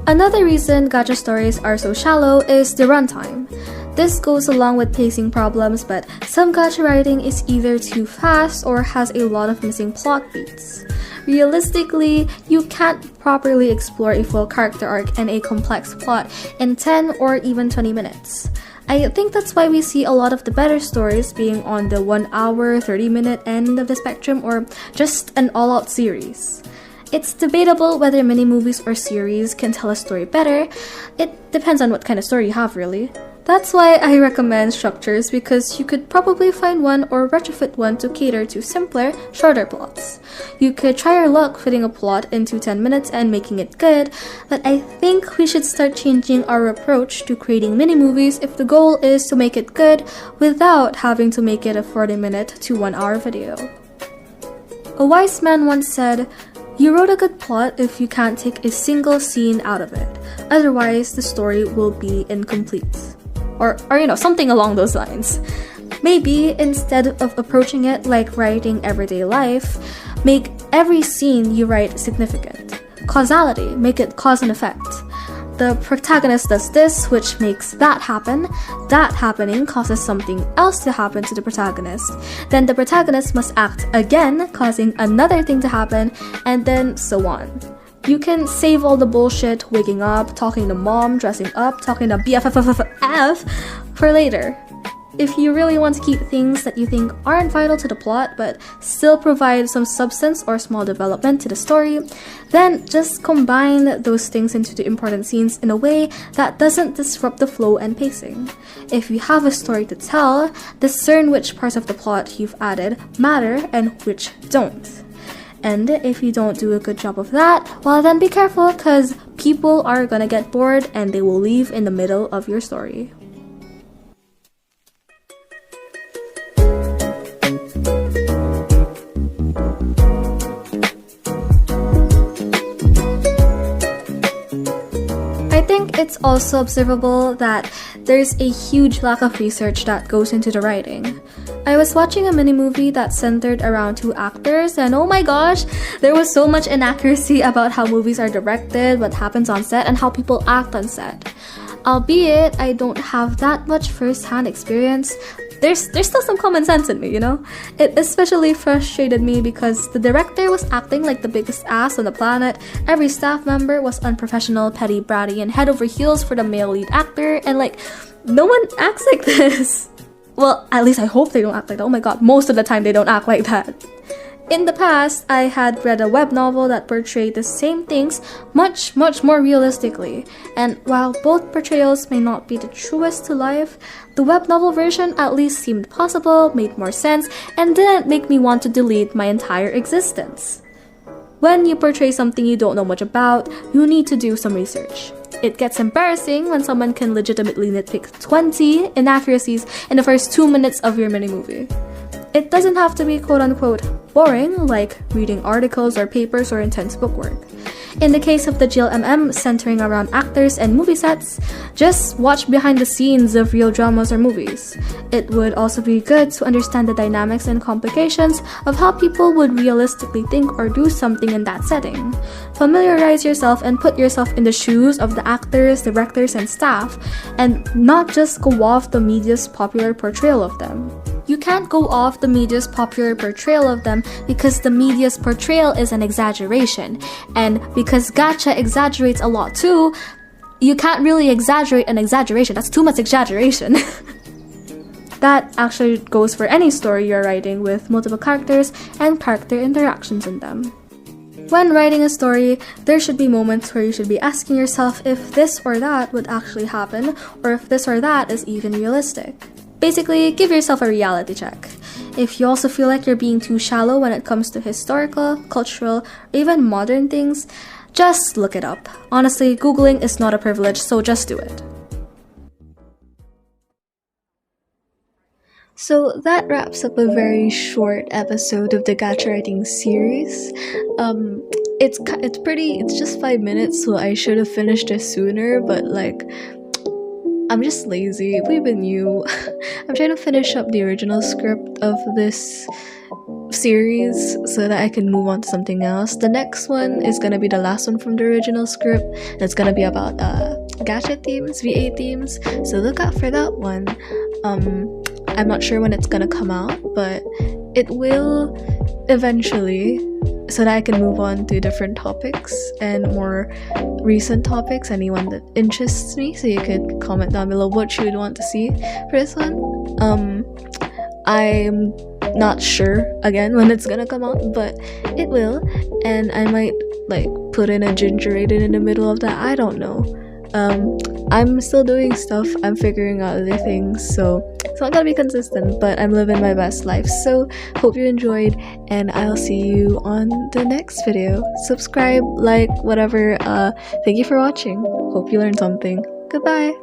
Another reason gacha stories are so shallow is the runtime. This goes along with pacing problems, but some gacha writing is either too fast or has a lot of missing plot beats. Realistically, you can't properly explore a full character arc and a complex plot in 10 or even 20 minutes. I think that's why we see a lot of the better stories being on the 1 hour, 30-minute end of the spectrum or just an all-out series. It's debatable whether mini-movies or series can tell a story better. It depends on what kind of story you have, really. That's why I recommend structures, because you could probably find one or retrofit one to cater to simpler, shorter plots. You could try your luck fitting a plot into 10 minutes and making it good, but I think we should start changing our approach to creating mini-movies if the goal is to make it good without having to make it a 40-minute to 1 hour video. A wise man once said, "You wrote a good plot if you can't take a single scene out of it. Otherwise, the story will be incomplete." Or something along those lines. Maybe instead of approaching it like writing everyday life, make every scene you write significant. Causality, make it cause and effect. The protagonist does this, which makes that happen. That happening causes something else to happen to the protagonist. Then the protagonist must act again, causing another thing to happen, and then so on. You can save all the bullshit, waking up, talking to mom, dressing up, talking to BFF for later. If you really want to keep things that you think aren't vital to the plot but still provide some substance or small development to the story, then just combine those things into the important scenes in a way that doesn't disrupt the flow and pacing. If you have a story to tell, discern which parts of the plot you've added matter and which don't. And if you don't do a good job of that, well then be careful, because people are gonna get bored and they will leave in the middle of your story. I think it's also observable that there's a huge lack of research that goes into the writing. I was watching a mini-movie that centered around 2 actors, and oh my gosh, there was so much inaccuracy about how movies are directed, what happens on set, and how people act on set. Albeit, I don't have that much first-hand experience, there's still some common sense in me, It especially frustrated me because the director was acting like the biggest ass on the planet, every staff member was unprofessional, petty, bratty, and head over heels for the male lead actor, and no one acts like this. Well, at least I hope they don't act like that. Oh my god, most of the time they don't act like that. In the past, I had read a web novel that portrayed the same things much more realistically, and while both portrayals may not be the truest to life, the web novel version at least seemed possible, made more sense, and didn't make me want to delete my entire existence. When you portray something you don't know much about, you need to do some research. It gets embarrassing when someone can legitimately nitpick 20 inaccuracies in the first 2 minutes of your mini-movie. It doesn't have to be quote-unquote boring, like reading articles or papers or intense bookwork. In the case of the GLMM centering around actors and movie sets, just watch behind the scenes of real dramas or movies. It would also be good to understand the dynamics and complications of how people would realistically think or do something in that setting. Familiarize yourself and put yourself in the shoes of the actors, directors, and staff, and not just go off the media's popular portrayal of them. You can't go off the media's popular portrayal of them because the media's portrayal is an exaggeration, and because gacha exaggerates a lot too, you can't really exaggerate an exaggeration. That's too much exaggeration. That actually goes for any story you're writing with multiple characters and character interactions in them. When writing a story, there should be moments where you should be asking yourself if this or that would actually happen, or if this or that is even realistic. Basically, give yourself a reality check. If you also feel like you're being too shallow when it comes to historical, cultural, or even modern things, just look it up. Honestly, Googling is not a privilege, so just do it. So that wraps up a very short episode of the Gacha writing series. It's just 5 minutes, so I should have finished this sooner, but I'm just lazy. We've been new. I'm trying to finish up the original script of this series so that I can move on to something else. The next one is gonna be the last one from the original script. It's gonna be about gacha themes, VA themes. So look out for that one. I'm not sure when it's gonna come out, but it will eventually, so that I can move on to different topics and more recent topics, anyone that interests me. So you could comment down below what you would want to see for this one. I'm not sure again when it's gonna come out, but it will, and I might like put in a ginger rated in the middle of that. I don't know. I'm still doing stuff. I'm figuring out other things, so it's not gonna be consistent, but I'm living my best life. So hope you enjoyed, and I'll see you on the next video. Subscribe, like, whatever. Thank you for watching. Hope you learned something. Goodbye.